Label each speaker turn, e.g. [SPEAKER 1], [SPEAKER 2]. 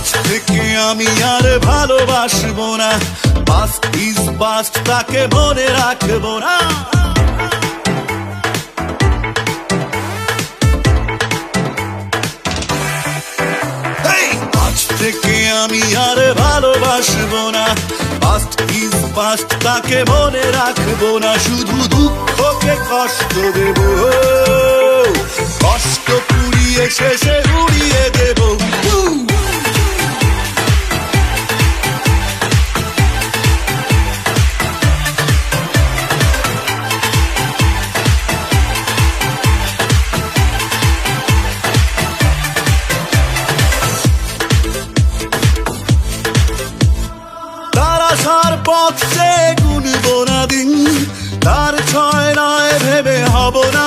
[SPEAKER 1] আজ থেকে আমি আর ভালোবাসবো না, পাস্ট ইজ পাস্ট, তাকে মনে রাখবো না। আজ থেকে আমি আর ভালোবাসবো না, পাস্ট ইজ পাস্ট, তাকে মনে রাখবো না। শুধু দুঃখকে কষ্ট দেব, কষ্ট পুড়িয়ে শেষে উড়িয়ে দেব। তার পথে গুনবো না দিন, তার ছয় নয় ভেবে হব না